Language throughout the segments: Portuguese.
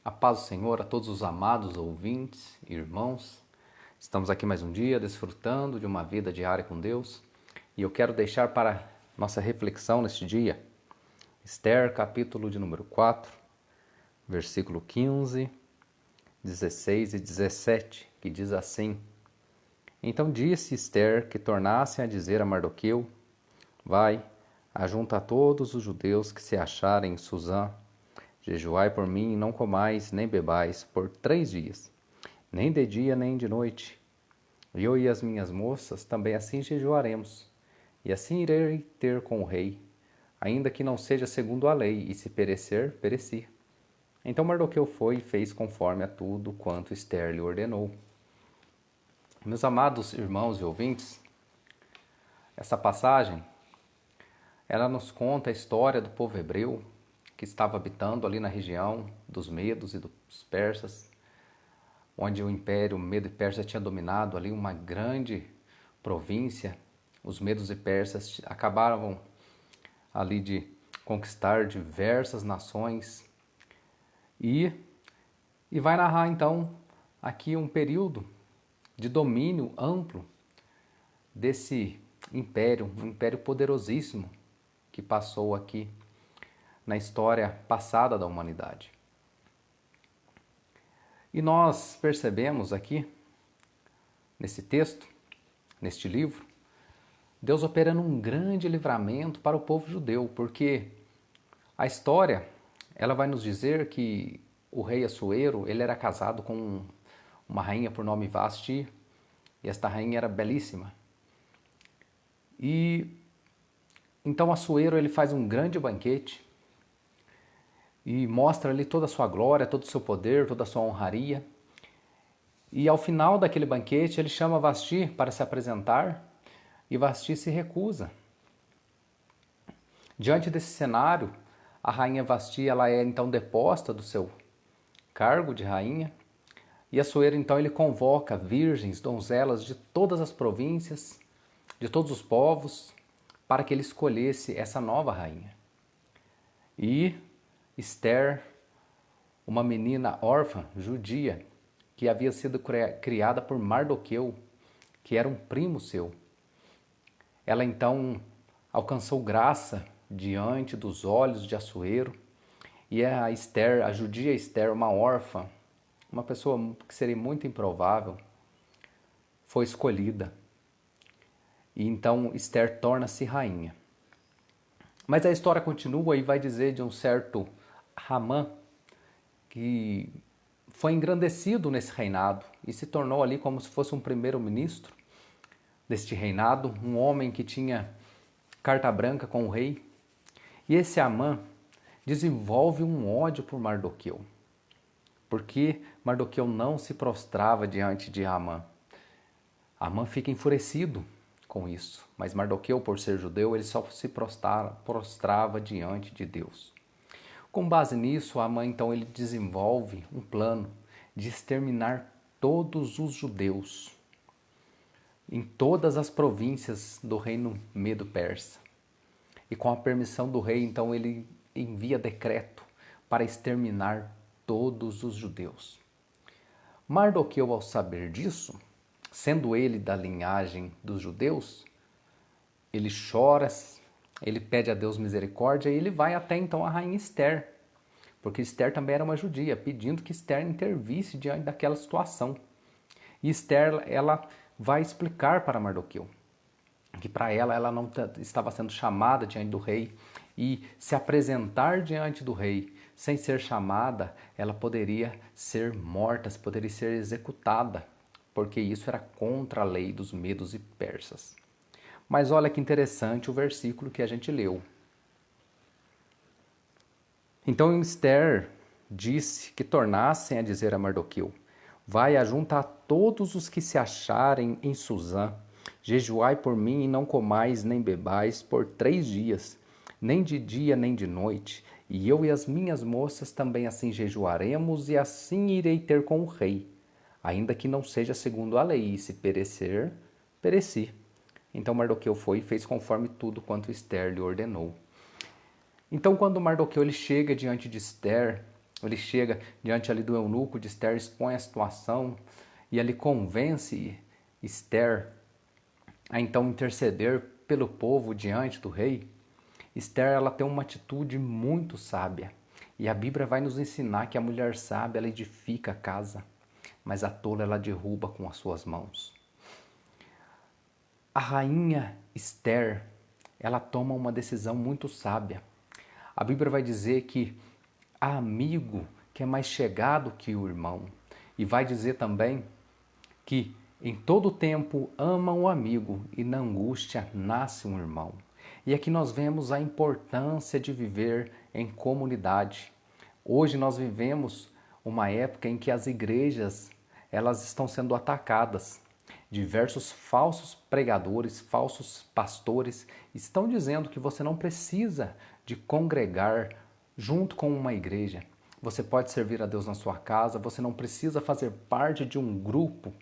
A paz do Senhor a todos os amados ouvintes e irmãos. Estamos aqui mais um dia desfrutando de uma vida diária com Deus e eu quero deixar para nossa reflexão neste dia Esther, capítulo de número 4, versículo 15, 16 e 17, que diz assim: Então disse Esther que tornassem a dizer a Mardoqueu: Vai, ajunta todos os judeus que se acharem em Susã. Jejuai por mim e não comais nem bebais por 3 dias, nem de dia nem de noite. Eu e as minhas moças também assim jejuaremos, e assim irei ter com o rei, ainda que não seja segundo a lei, e se perecer, pereci. Então Mardoqueu foi e fez conforme a tudo quanto Esther lhe ordenou. Meus amados irmãos e ouvintes, essa passagem, ela nos conta a história do povo hebreu, que estava habitando ali na região dos Medos e dos Persas, onde o Império Medo e Persa tinha dominado ali uma grande província. Os Medos e Persas acabaram ali de conquistar diversas nações e vai narrar então aqui um período de domínio amplo desse império, um império poderosíssimo que passou aqui na história passada da humanidade. E nós percebemos aqui, nesse texto, neste livro, Deus operando um grande livramento para o povo judeu, porque a história, ela vai nos dizer que o rei Assuero, ele era casado com uma rainha por nome Vasti, e esta rainha era belíssima. E então Assuero, ele faz um grande banquete, e mostra ali toda a sua glória, todo o seu poder, toda a sua honraria. E ao final daquele banquete, ele chama Vasti para se apresentar e Vasti se recusa. Diante desse cenário, a rainha Vasti ela é então deposta do seu cargo de rainha e Assuero então ele convoca virgens, donzelas de todas as províncias, de todos os povos, para que ele escolhesse essa nova rainha. E Esther, uma menina órfã, judia, que havia sido criada por Mardoqueu, que era um primo seu. Ela então alcançou graça diante dos olhos de Assuero, e a Esther, a judia Esther, uma órfã, uma pessoa que seria muito improvável, foi escolhida. E então Esther torna-se rainha. Mas a história continua e vai dizer de um certo Ramã, que foi engrandecido nesse reinado e se tornou ali como se fosse um primeiro-ministro deste reinado, um homem que tinha carta branca com o rei. E esse Amã desenvolve um ódio por Mardoqueu, porque Mardoqueu não se prostrava diante de Amã. Amã fica enfurecido com isso, mas Mardoqueu, por ser judeu, ele só se prostrava diante de Deus. Com base nisso, Amã então ele desenvolve um plano de exterminar todos os judeus em todas as províncias do reino Medo-Persa. E com a permissão do rei, então ele envia decreto para exterminar todos os judeus. Mardoqueu, ao saber disso, sendo ele da linhagem dos judeus, ele chora, ele pede a Deus misericórdia e ele vai até então a rainha Esther, porque Esther também era uma judia, pedindo que Esther intervisse diante daquela situação. E Esther, ela vai explicar para Mardoqueu que para ela não estava sendo chamada diante do rei e se apresentar diante do rei sem ser chamada, ela poderia ser morta, poderia ser executada, porque isso era contra a lei dos medos e persas. Mas olha que interessante o versículo que a gente leu. Então Esther disse que tornassem a dizer a Mardoqueu: Vai, ajunta a todos os que se acharem em Susã, jejuai por mim e não comais nem bebais por 3 dias, nem de dia nem de noite, e eu e as minhas moças também assim jejuaremos e assim irei ter com o rei, ainda que não seja segundo a lei, e se perecer, pereci. Então Mardoqueu foi e fez conforme tudo quanto Esther lhe ordenou. Então, quando Mardoqueu ele chega diante de Esther, Ele chega diante ali do eunuco de Esther, expõe a situação e ele convence Esther a então interceder pelo povo diante do rei. Esther, ela tem uma atitude muito sábia. E a Bíblia vai nos ensinar que a mulher sábia, ela edifica a casa, mas a tola ela derruba com as suas mãos. A rainha Esther, ela toma uma decisão muito sábia. A Bíblia vai dizer que há amigo que é mais chegado que o irmão. E vai dizer também que em todo tempo ama o amigo e na angústia nasce um irmão. E aqui nós vemos a importância de viver em comunidade. Hoje nós vivemos uma época em que as igrejas elas estão sendo atacadas. Diversos falsos pregadores, falsos pastores estão dizendo que você não precisa de congregar junto com uma igreja. Você pode servir a Deus na sua casa, você não precisa fazer parte de um grupo,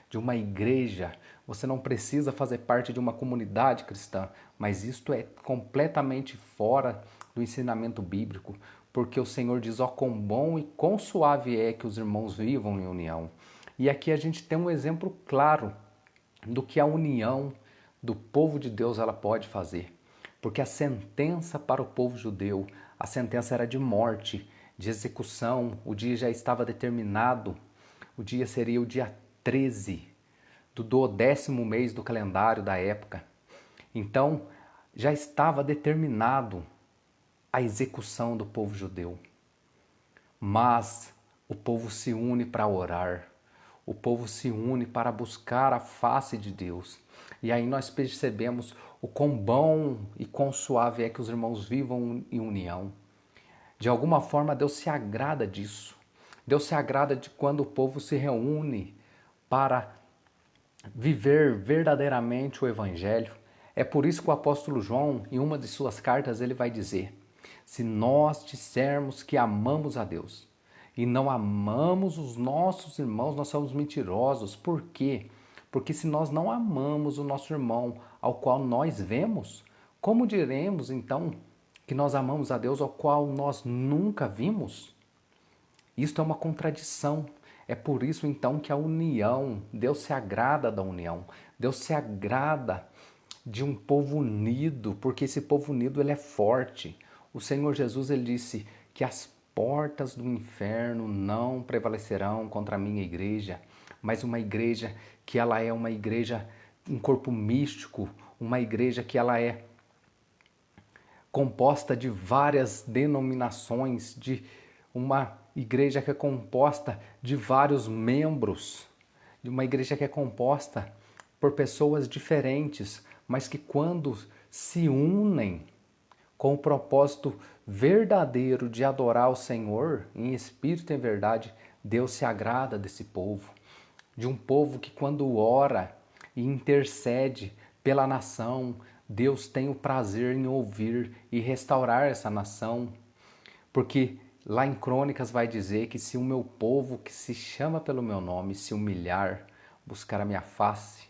de uma igreja, você não precisa fazer parte de uma comunidade cristã, mas isto é completamente fora do ensinamento bíblico, porque o Senhor diz, ó, quão bom e quão suave é que os irmãos vivam em união. E aqui a gente tem um exemplo claro do que a união do povo de Deus ela pode fazer. Porque a sentença para o povo judeu, a sentença era de morte, de execução, o dia já estava determinado, o dia seria o dia 13 do 12º mês do calendário da época. Então, já estava determinado a execução do povo judeu. Mas o povo se une para orar, o povo se une para buscar a face de Deus. E aí nós percebemos o quão bom e quão suave é que os irmãos vivam em união. De alguma forma Deus se agrada disso. Deus se agrada de quando o povo se reúne para viver verdadeiramente o Evangelho. É por isso que o apóstolo João, em uma de suas cartas, ele vai dizer: se nós dissermos que amamos a Deus e não amamos os nossos irmãos, nós somos mentirosos. Por quê? Porque se nós não amamos o nosso irmão ao qual nós vemos, como diremos então que nós amamos a Deus ao qual nós nunca vimos? Isto é uma contradição. É por isso então que a união, Deus se agrada da união. Deus se agrada de um povo unido, porque esse povo unido ele é forte. O Senhor Jesus ele disse que as portas do inferno não prevalecerão contra a minha igreja, mas uma igreja que ela é uma igreja, um corpo místico, uma igreja que ela é composta de várias denominações, de uma igreja que é composta de vários membros, de uma igreja que é composta por pessoas diferentes, mas que quando se unem com o propósito verdadeiro de adorar o Senhor em espírito e em verdade, Deus se agrada desse povo. De um povo que quando ora e intercede pela nação, Deus tem o prazer em ouvir e restaurar essa nação. Porque lá em Crônicas vai dizer que se o meu povo que se chama pelo meu nome se humilhar, buscar a minha face,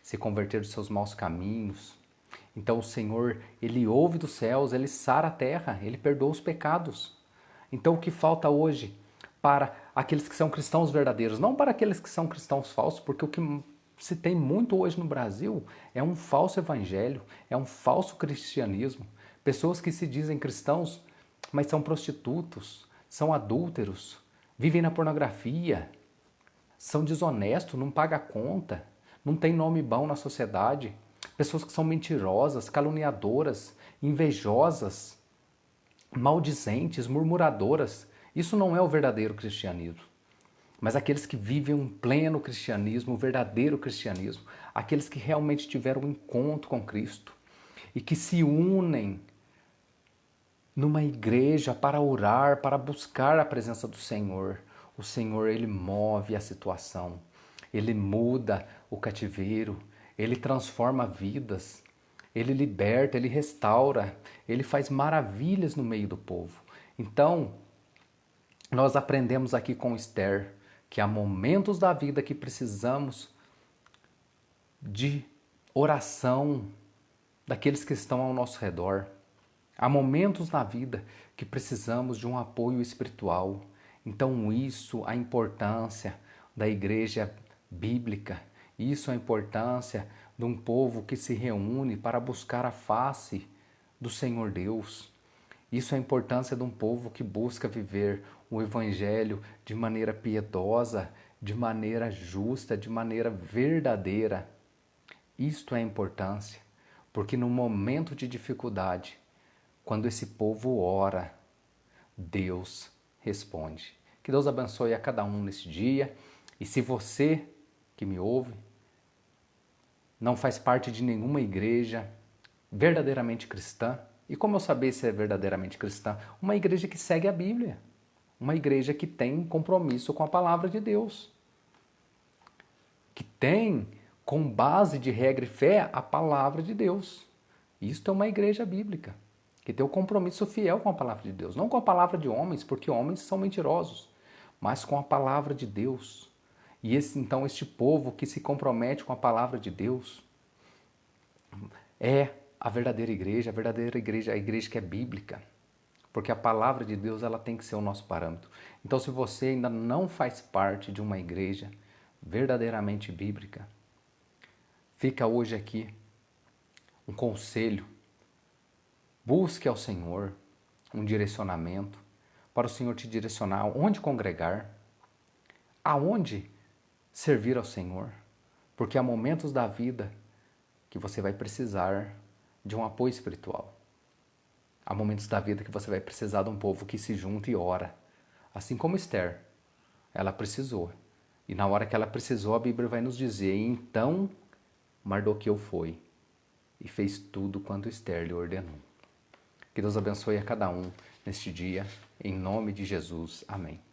se converter dos seus maus caminhos, então o Senhor, Ele ouve dos céus, Ele sara a terra, Ele perdoa os pecados. Então o que falta hoje para aqueles que são cristãos verdadeiros, não para aqueles que são cristãos falsos, porque o que se tem muito hoje no Brasil é um falso evangelho, é um falso cristianismo. Pessoas que se dizem cristãos, mas são prostitutos, são adúlteros, vivem na pornografia, são desonestos, não pagam a conta, não tem nome bom na sociedade. Pessoas que são mentirosas, caluniadoras, invejosas, maldizentes, murmuradoras. Isso não é o verdadeiro cristianismo. Mas aqueles que vivem um pleno cristianismo, um verdadeiro cristianismo, aqueles que realmente tiveram um encontro com Cristo e que se unem numa igreja para orar, para buscar a presença do Senhor. O Senhor, Ele move a situação, Ele muda o cativeiro, Ele transforma vidas, Ele liberta, Ele restaura, Ele faz maravilhas no meio do povo. Então, nós aprendemos aqui com Esther que há momentos da vida que precisamos de oração daqueles que estão ao nosso redor. Há momentos na vida que precisamos de um apoio espiritual. Então isso, a importância da igreja bíblica, isso a importância de um povo que se reúne para buscar a face do Senhor Deus. Isso é a importância de um povo que busca viver o Evangelho de maneira piedosa, de maneira justa, de maneira verdadeira. Isto é a importância, porque no momento de dificuldade, quando esse povo ora, Deus responde. Que Deus abençoe a cada um nesse dia. E se você que me ouve não faz parte de nenhuma igreja verdadeiramente cristã, e como eu saber se é verdadeiramente cristã? Uma igreja que segue a Bíblia, uma igreja que tem compromisso com a palavra de Deus, que tem com base de regra e fé a palavra de Deus. Isto é uma igreja bíblica, que tem o compromisso fiel com a palavra de Deus, não com a palavra de homens, porque homens são mentirosos, mas com a palavra de Deus. E então este povo que se compromete com a palavra de Deus é a verdadeira igreja, a igreja que é bíblica. Porque a palavra de Deus ela tem que ser o nosso parâmetro. Então se você ainda não faz parte de uma igreja verdadeiramente bíblica, fica hoje aqui um conselho. Busque ao Senhor um direcionamento para o Senhor te direcionar onde congregar, aonde servir ao Senhor, porque há momentos da vida que você vai precisar de um apoio espiritual. Há momentos da vida que você vai precisar de um povo que se junta e ora. Assim como Esther, ela precisou. E na hora que ela precisou, a Bíblia vai nos dizer, então Mardoqueu foi e fez tudo quanto Esther lhe ordenou. Que Deus abençoe a cada um neste dia, em nome de Jesus. Amém.